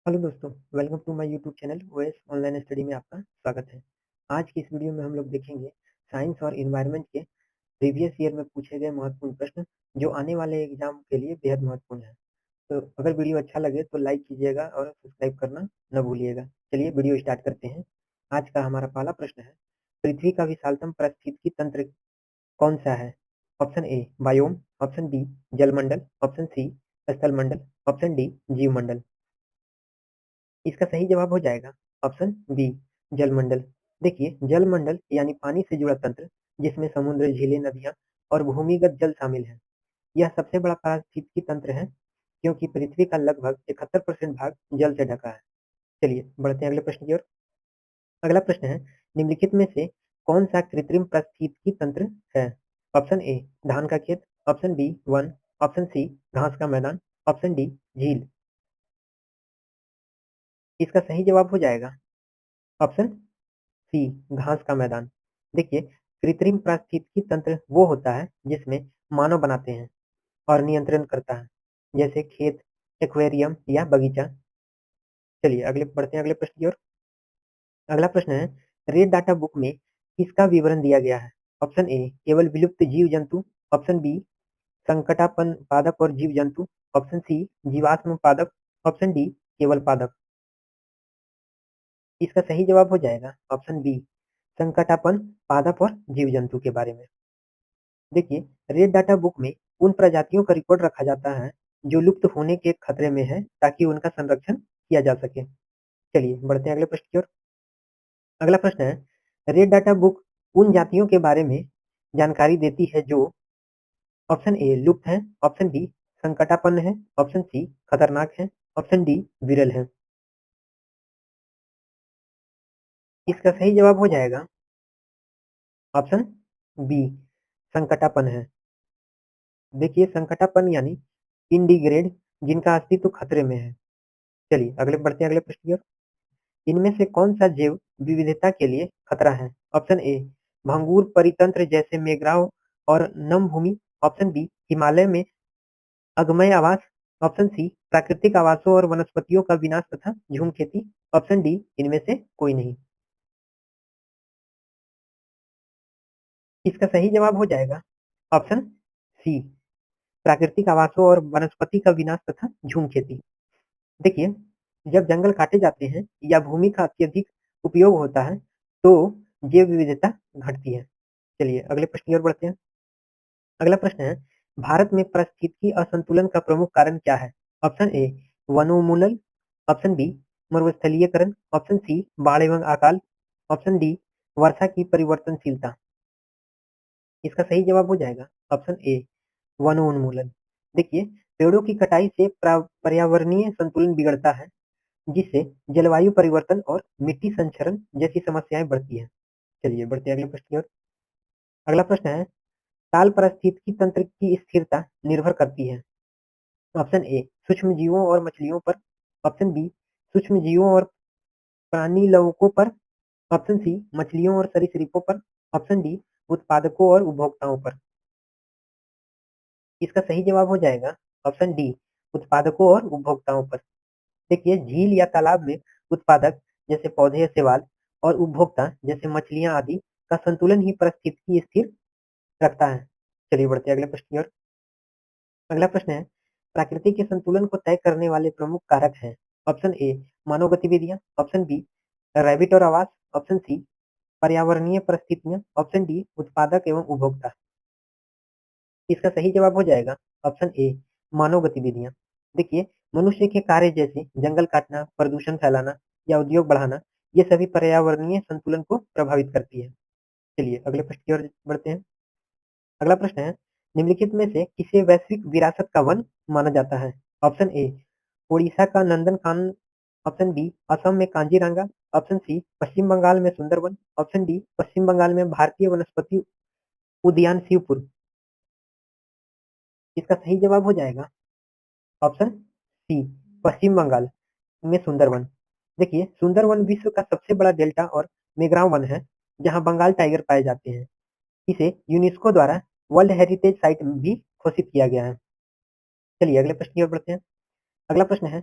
Hello दोस्तों, welcome to my YouTube channel OS online study में आपका स्वागत है। आज की इस वीडियो में हम लोग देखेंगे साइंस और एनवायरनमेंट के प्रीवियस ईयर में पूछे गए महत्वपूर्ण प्रश्न जो आने वाले एग्जाम के लिए बेहद महत्वपूर्ण है। तो अगर वीडियो अच्छा लगे तो लाइक कीजिएगा और सब्सक्राइब करना न भूलिएगा। चलिए वीडियो स्टार्ट करते हैं। आज का हमारा पहला प्रश्न है, पृथ्वी का विशालतम पारिस्थितिकी तंत्र कौन सा है? Option A biome, option B जलमंडल, ऑप्शन सी स्थलमंडल, ऑप्शन डी जीवमंडल। इसका सही जवाब हो जाएगा ऑप्शन बी जलमंडल। देखिए, जलमंडल यानी पानी से जुड़ा तंत्र जिसमें समुद्र, झीलें, नदियां और भूमिगत जल शामिल है। यह सबसे बड़ा पारिस्थितिकी तंत्र है क्योंकि पृथ्वी का लगभग 71% भाग जल से ढका है। चलिए बढ़ते हैं अगले प्रश्न की ओर। अगला प्रश्न है, निम्नलिखित में से कौन सा कृत्रिम पारिस्थितिकी तंत्र है? ऑप्शन ए धान का खेत, ऑप्शन बी वन, ऑप्शन सी घास का मैदान, ऑप्शन डी झील। इसका सही जवाब हो जाएगा ऑप्शन सी घास का मैदान। देखिए, कृत्रिम पारिस्थितिकी तंत्र वो होता है जिसमें मानव बनाते हैं और नियंत्रण करता है, जैसे खेत, एक्वेरियम या बगीचा। चलिए अगले बढ़ते हैं अगले प्रश्न की ओर। अगला प्रश्न है, रेड डाटा बुक में किसका विवरण दिया गया है? ऑप्शन ए केवल विलुप्त जीव जंतु, ऑप्शन बी संकटापन्न पादप और जीव जंतु, ऑप्शन सी जीवाश्म पादप, ऑप्शन डी केवल पादप। इसका सही जवाब हो जाएगा ऑप्शन बी संकटापन्न पादप और जीव जंतु के बारे में। देखिए, रेड डाटा बुक में उन प्रजातियों का रिकॉर्ड रखा जाता है जो लुप्त होने के खतरे में है ताकि उनका संरक्षण किया जा सके। चलिए बढ़ते हैं अगले प्रश्न की ओर। अगला प्रश्न है, रेड डाटा बुक उन जातियों के बारे में जानकारी देती है जो ऑप्शन ए लुप्त है, ऑप्शन बी संकटापन्न है, ऑप्शन सी खतरनाक है, ऑप्शन डी विरल है। इसका सही जवाब हो जाएगा ऑप्शन बी संकटापन्न है। देखिए, संकटापन्न यानी इंडिग्रेड, जिनका अस्तित्व खतरे में है। चलिए अगले बढ़ते हैं अगले प्रश्न की ओर। इनमें से कौन सा जैव विविधता के लिए खतरा है? ऑप्शन ए भंगुर परितंत्र जैसे मेघराव और नम भूमि, ऑप्शन बी हिमालय में अगमय आवास, ऑप्शन सी प्राकृतिक आवासों और वनस्पतियों का विनाश तथा झूम खेती, ऑप्शन डी इनमें से कोई नहीं। इसका सही जवाब हो जाएगा ऑप्शन सी प्राकृतिक आवासों और वनस्पति का विनाश तथा झूम खेती। देखिए, जब जंगल काटे जाते हैं या भूमि का अत्यधिक उपयोग होता है तो जैव विविधता घटती है। चलिए अगले प्रश्न की ओर बढ़ते हैं। अगला प्रश्न है, भारत में पारिस्थितिकी असंतुलन का प्रमुख कारण क्या है? ऑप्शन ए वनोन्मूलन, ऑप्शन बी मरुस्थलीकरण, ऑप्शन सी बाढ़ एवं अकाल, ऑप्शन डी वर्षा की परिवर्तनशीलता। इसका सही जवाब हो जाएगा ऑप्शन ए वनोन्मूलन। देखिए, पेड़ों की कटाई से पर्यावरणीय संतुलन बिगड़ता है जिससे जलवायु परिवर्तन और मिट्टी संक्षरण जैसी समस्याएं बढ़ती हैं। चलिए बढ़ते हैं अगले प्रश्न की ओर। अगला प्रश्न है, ताल पारिस्थितिकी तंत्र की स्थिरता निर्भर करती है। ऑप्शन ए सूक्ष्म जीवों और मछलियों पर, ऑप्शन बी सूक्ष्म जीवों और प्राणीलवकों पर, ऑप्शन सी मछलियों और सरीसृपों पर, ऑप्शन डी उत्पादकों और उपभोक्ताओं पर। इसका सही जवाब हो जाएगा ऑप्शन डी उत्पादकों और उपभोक्ताओं पर। देखिए, झील या तालाब में उत्पादक जैसे पौधे या शैवाल और उपभोक्ता जैसे मछलियां आदि का संतुलन ही पारिस्थितिकी स्थिर रखता है। चलिए बढ़ते हैं अगले प्रश्न की ओर। अगला प्रश्न है, प्रकृति के संतुलन को तय करने वाले प्रमुख कारक हैं। ऑप्शन ए मानव गतिविधियां, ऑप्शन बी रैबिट और आवास, ऑप्शन सी पर्यावरणीय परिस्थितियां, ऑप्शन डी उत्पादक एवं उपभोक्ता। इसका सही जवाब हो जाएगा ऑप्शन ए मानव गतिविधियां। देखिए, मनुष्य के कार्य जैसे जंगल काटना, प्रदूषण फैलाना या उद्योग बढ़ाना, ये सभी पर्यावरणीय संतुलन को प्रभावित करती है। चलिए अगले प्रश्न की ओर बढ़ते हैं। अगला प्रश्न है, निम्नलिखित में से किसे वैश्विक विरासत का वन माना जाता है? ऑप्शन ए उड़ीसा का नंदनकानन, ऑप्शन बी असम में कांजीरंगा, ऑप्शन सी पश्चिम बंगाल में सुंदरवन, ऑप्शन डी पश्चिम बंगाल में भारतीय वनस्पति उद्यान शिवपुर। इसका सही जवाब हो जाएगा ऑप्शन सी पश्चिम बंगाल में सुंदरवन। देखिए, सुंदरवन विश्व का सबसे बड़ा डेल्टा और मेघराव वन है जहां बंगाल टाइगर पाए जाते हैं। इसे यूनेस्को द्वारा वर्ल्ड हेरिटेज साइट भी घोषित किया गया है। चलिए अगले प्रश्न की ओर बढ़ते हैं। अगला प्रश्न है,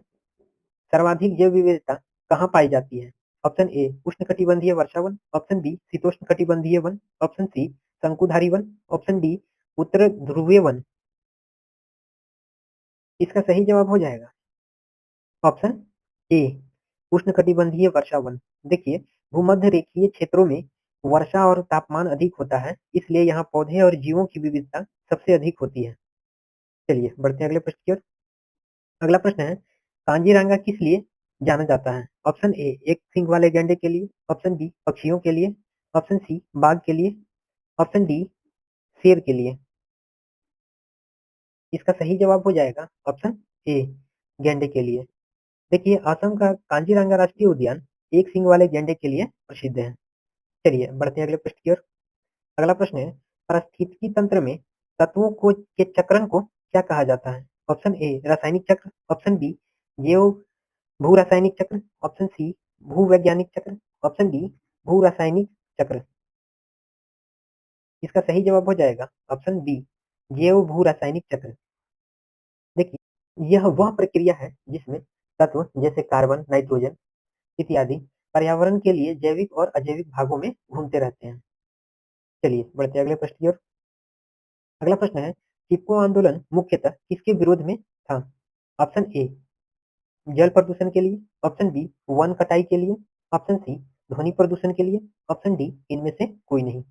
सर्वाधिक जैव विविधता कहाँ पाई जाती है? ऑप्शन ए उष्णकटिबंधीय वर्षा वन, ऑप्शन बी शीतोष्णकटिबंधीय वन, ऑप्शन सी शंकुधारी वन, ऑप्शन डी उत्तर ध्रुवीय वन। इसका सही जवाब हो जाएगा ऑप्शन ए उष्णकटिबंधीय वर्षा वन। देखिए, भूमध्य रेखीय क्षेत्रों में वर्षा और तापमान अधिक होता है, इसलिए यहाँ पौधे और जीवों की विविधता सबसे अधिक होती है। चलिए बढ़ते हैं अगले प्रश्न की ओर। अगला प्रश्न है, कांजीरंगा किस लिए जाना जाता है? ऑप्शन ए एक सींग वाले गैंडे के लिए, ऑप्शन बी पक्षियों के लिए, ऑप्शन सी बाघ के लिए, ऑप्शन डी शेर के लिए। इसका सही जवाब हो जाएगा ऑप्शन ए गैंडे के लिए। देखिए, असम का कांजीरंगा राष्ट्रीय उद्यान एक सींग वाले गैंडे के लिए प्रसिद्ध है। चलिए बढ़ते हैं अगले प्रश्न की ओर। अगला प्रश्न है, पारिस्थितिकी तंत्र में तत्वों को के चक्रण को क्या कहा जाता है? ऑप्शन ए रासायनिक चक्र, ऑप्शन बी जैव भू रासायनिक चक्र, ऑप्शन सी भूवैज्ञानिक चक्र, ऑप्शन डी भू रासायनिक चक्र। इसका सही जवाब हो जाएगा ऑप्शन बी जैव भू रासायनिक चक्र। देखिए, यह वह प्रक्रिया है जिसमें तत्व जैसे कार्बन, नाइट्रोजन इत्यादि पर्यावरण के लिए जैविक और अजैविक भागों में घूमते रहते हैं। चलिए बढ़ते हैं अगले प्रश्न की ओर। अगला प्रश्न है, चिपको आंदोलन मुख्यतः किसके विरोध में था? ऑप्शन ए जल प्रदूषण के लिए, ऑप्शन बी वन कटाई के लिए, ऑप्शन सी ध्वनि प्रदूषण के लिए, ऑप्शन डी इनमें से कोई नहीं।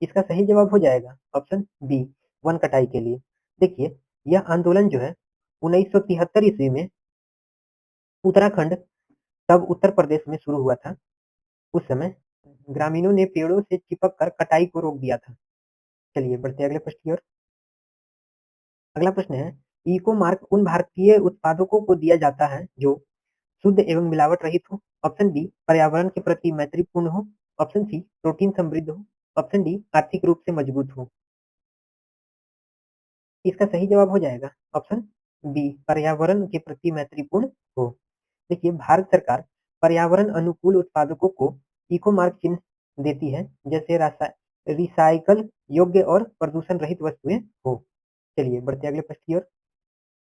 इसका सही जवाब हो जाएगा ऑप्शन बी वन कटाई के लिए। देखिए, यह आंदोलन जो है 1973 ईस्वी में उत्तराखंड तब उत्तर प्रदेश में शुरू हुआ था। उस समय ग्रामीणों ने पेड़ों से चिपक कर कटाई को रोक दिया था। चलिए बढ़ते हैं अगले प्रश्न की ओर। अगला प्रश्न है, इको मार्क उन भारतीय उत्पादकों को दिया जाता है जो शुद्ध एवं मिलावट रहित हो। ऑप्शन बी पर्यावरण के प्रति मैत्रीपूर्ण हो, ऑप्शन सी प्रोटीन समृद्ध हो, ऑप्शन डी आर्थिक रूप से मजबूत हो। इसका सही जवाब हो जाएगा ऑप्शन बी पर्यावरण के प्रति मैत्रीपूर्ण हो। देखिए, भारत सरकार पर्यावरण अनुकूल उत्पादकों को इको मार्क चिन्ह देती है, जैसे रिसाइकल योग्य और प्रदूषण रहित वस्तुएं हो। चलिए बढ़ते अगले प्रश्न की ओर।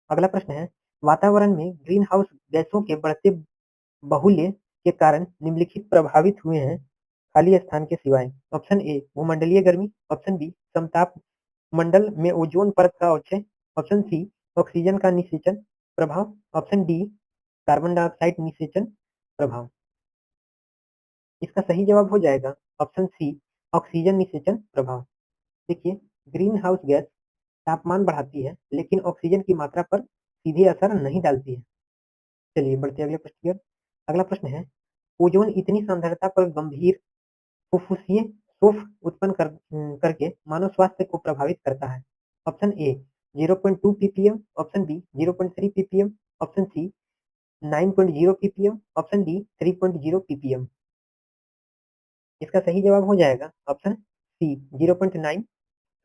अगला प्रश्न है, वातावरण में ग्रीन हाउस गैसों के बढ़ते बाहुल्य के कारण निम्नलिखित प्रभावित हुए हैं खाली स्थान के सिवाय। ऑप्शन ए भूमंडलीय गर्मी, ऑप्शन बी समताप मंडल में ओजोन परत का अवक्षय, ऑप्शन सी ऑक्सीजन का निषेचन प्रभाव, ऑप्शन डी कार्बन डाइऑक्साइड निषेचन प्रभाव। इसका सही जवाब हो जाएगा ऑप्शन सी ऑक्सीजन निषेचन प्रभाव। देखिए, ग्रीन हाउस गैस तापमान बढ़ाती है, लेकिन ऑक्सीजन की मात्रा पर सीधे असर नहीं डालती है। चलिए बढ़ते अगले प्रश्न की ओर। अगला प्रश्न है, ओजोन इतनी सांद्रता पर गंभीर फुफ्फुसीय शोफ उत्पन्न करके मानव स्वास्थ्य को प्रभावित करता है। Option A 0.2 ppm, option B 0.3 ppm, option C 9.0 ppm, option D 3.0 ppm। इसका सही जवाब हो जाएगा ऑप्शन सी 0.9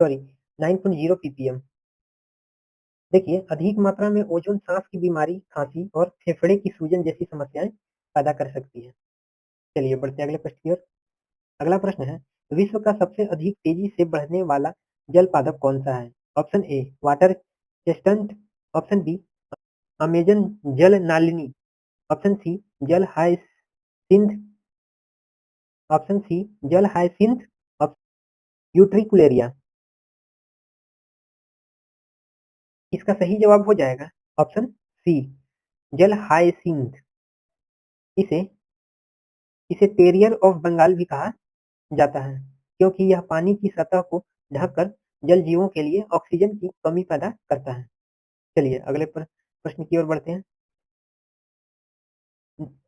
सॉरी 9.0 ppm। देखिए, अधिक मात्रा में ओजोन सांस की बीमारी, खांसी और फेफड़े की सूजन जैसी समस्याएं पैदा कर सकती है। चलिए बढ़ते हैं अगले प्रश्न की ओर। अगला प्रश्न है, विश्व का सबसे अधिक तेजी से बढ़ने वाला जल पादप कौन सा है? Option A water chestnut, option B Amazon जल नालिनी, ऑप्शन सी जल हायसिंथ, ऑप्शन सी जल हायसिंथ, यूट्रिकुलेरिया। इसका सही जवाब हो जाएगा ऑप्शन सी जल हायसिंथ। इसे इसे टेरियर ऑफ बंगाल भी कहा जाता है, क्योंकि यह पानी की सतह को ढककर जल जीवों के लिए ऑक्सीजन की कमी पैदा करता है। चलिए अगले प्रश्न की ओर बढ़ते हैं।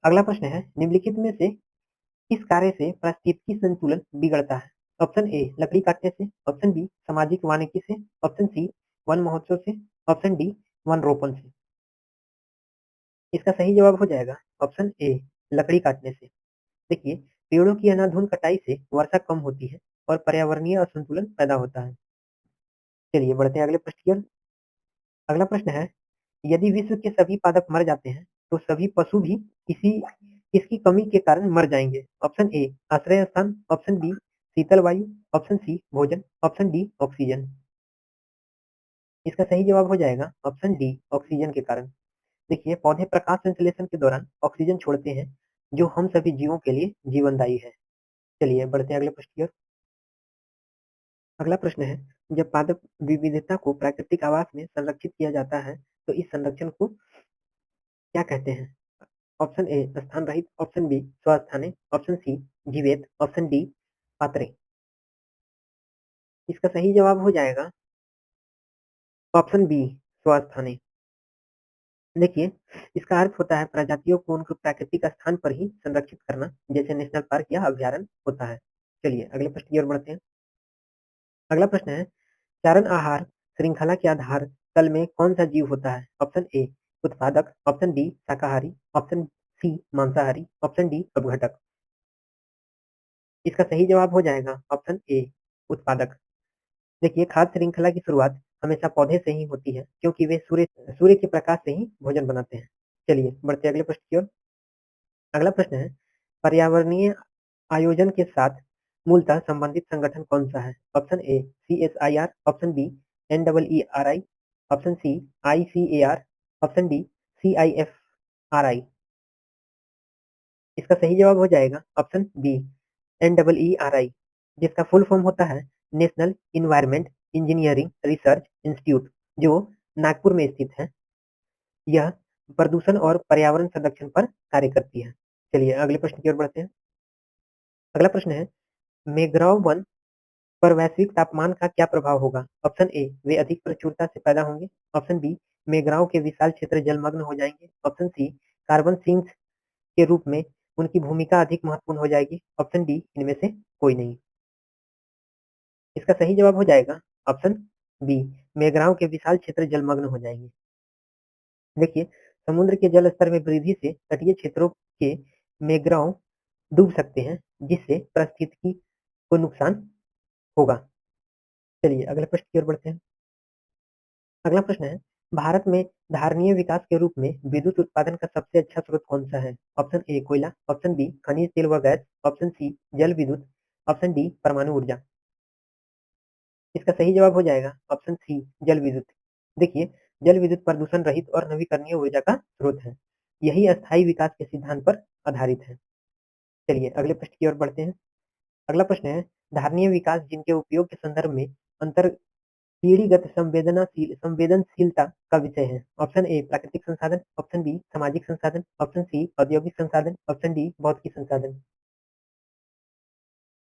अगला प्रश्न है, निम्नलिखित में से किस कार्य से पारिस्थितिकी संतुलन बिगड़ता है? ऑप्शन ए लकड़ी काटने से, ऑप्शन बी सामाजिक वानिकी से, ऑप्शन सी वन महोत्सव से, ऑप्शन डी वन रोपण से। इसका सही जवाब हो जाएगा ऑप्शन ए लकड़ी काटने से। देखिए, पेड़ों की अनाधुन कटाई से वर्षा कम होती है और पर्यावरणीय असंतुलन पैदा होता है। चलिए बढ़ते हैं अगले प्रश्न की ओर। अगला प्रश्न है, यदि विश्व के सभी पादप मर जाते हैं तो सभी पशु भी इसी इसकी कमी के कारण मर जाएंगे। ऑप्शन ए आश्रय स्थान, ऑप्शन बी शीतल वायु, ऑप्शन सी भोजन, ऑप्शन डी ऑक्सीजन। इसका सही जवाब हो जाएगा ऑप्शन डी ऑक्सीजन के कारण। देखिए, पौधे प्रकाश संश्लेषण के दौरान ऑक्सीजन छोड़ते हैं, जो हम सभी जीवों के लिए जीवनदायी है। चलिए बढ़ते हैं अगले प्रश्न की ओर। अगला प्रश्न है, जब पादप विविधता को प्राकृतिक आवास में संरक्षित किया जाता है, तो इस संरक्षण को क्या कहते हैं? ऑप्शन ए स्थान रहित, ऑप्शन बी स्वस्थाने, ऑप्शन सी जीवेत, ऑप्शन डी पात्रे। इसका सही जवाब हो जाएगा ऑप्शन बी स्वस्थाने। देखिए, इसका अर्थ होता है प्रजातियों को उनके प्राकृतिक स्थान पर ही संरक्षित करना, जैसे नेशनल पार्क या अभ्यारण्य होता है। चलिए अगले प्रश्न की ओर बढ़ते हैं। अगला प्रश्न है, चारण आहार श्रृंखला के आधार तल में कौन सा जीव होता है? ऑप्शन ए उत्पादक, ऑप्शन बी शाकाहारी, ऑप्शन सी मांसाहारी, ऑप्शन डी अपघटक। इसका सही जवाब हो जाएगा ऑप्शन ए उत्पादक। देखिए, खाद्य श्रृंखला की शुरुआत हमेशा पौधे से ही होती है, क्योंकि वे सूर्य सूर्य के प्रकाश से ही भोजन बनाते हैं। चलिए बढ़ते हैं अगले प्रश्न की ओर। अगला प्रश्न है, पर्यावरणीय आयोजन के साथ मूलतः संबंधित संगठन कौन सा है? Option A CSIR, option B NEERI, option C ICAR, option D CIFRI। इसका सही जवाब हो जाएगा ऑप्शन बी NEERI, जिसका फुल फॉर्म होता है national environment engineering research institute, जो नागपुर में स्थित है। यह प्रदूषण और पर्यावरण संरक्षण पर कार्य करती है। चलिए अगले प्रश्न की ओर बढ़ते हैं। अगला प्रश्न है, मैंग्रोव वन पर वैश्विक तापमान का क्या प्रभाव होगा? ऑप्शन ए वे अधिक प्रचुरता से पैदा होंगे, ऑप्शन बी मैंग्रोव के विशाल क्षेत्र जलमग्न हो जाएंगे, ऑप्शन सी कार्बन सिंक के रूप में उनकी भूमिका अधिक महत्वपूर्ण हो जाएगी, ऑप्शन डी इनमें से कोई नहीं। इसका सही जवाब हो जाएगा ऑप्शन बी मैंग्रोव के विशाल क्षेत्र जलमग्न हो जाएंगे। देखिए, समुद्र के जल स्तर में वृद्धि से तटीय क्षेत्रों के मैंग्रोव डूब सकते हैं, जिससे पारिस्थितिकी को नुकसान होगा। चलिए अगले प्रश्न की ओर बढ़ते हैं। अगला प्रश्न है, भारत में धारणीय विकास के रूप में विद्युत उत्पादन का सबसे अच्छा स्रोत कौन सा है? ऑप्शन ए कोयला, ऑप्शन बी खनिज तेल व गैस, ऑप्शन सी जल विद्युत, ऑप्शन डी परमाणु ऊर्जा। इसका सही जवाब हो जाएगा ऑप्शन सी जल विद्युत। देखिए, जल विद्युत प्रदूषण रहित और नवीकरणीय ऊर्जा का स्रोत है। यही अस्थायी विकास के सिद्धांत पर आधारित है। चलिए अगले प्रश्न की ओर बढ़ते हैं। अगला प्रश्न है, धारणीय विकास जिनके उपयोग के संदर्भ में अंतर पीढ़ीगत संवेदनशीलता का विषय है। ऑप्शन ए प्राकृतिक संसाधन, ऑप्शन बी सामाजिक संसाधन, ऑप्शन सी औद्योगिक संसाधन, ऑप्शन डी भौतिक संसाधन।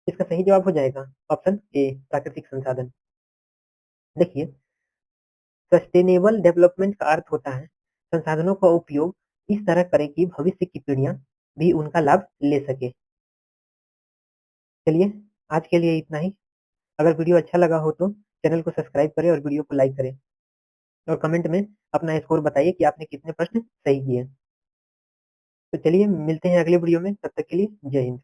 इसका सही जवाब हो जाएगा ऑप्शन ए प्राकृतिक संसाधन। देखिए, सस्टेनेबल डेवलपमेंट का अर्थ होता है संसाधनों का उपयोग इस तरह करें कि भविष्य की पीढ़ियां भी उनका लाभ ले सके। चलिए आज के लिए इतना ही। अगर वीडियो अच्छा लगा हो तो चैनल को सब्सक्राइब करें और वीडियो को लाइक करें, और कमेंट में अपना स्कोर बताइए कि आपने कितने प्रश्न सही किए। तो चलिए मिलते हैं अगले वीडियो में, तब तक के लिए जय हिंद।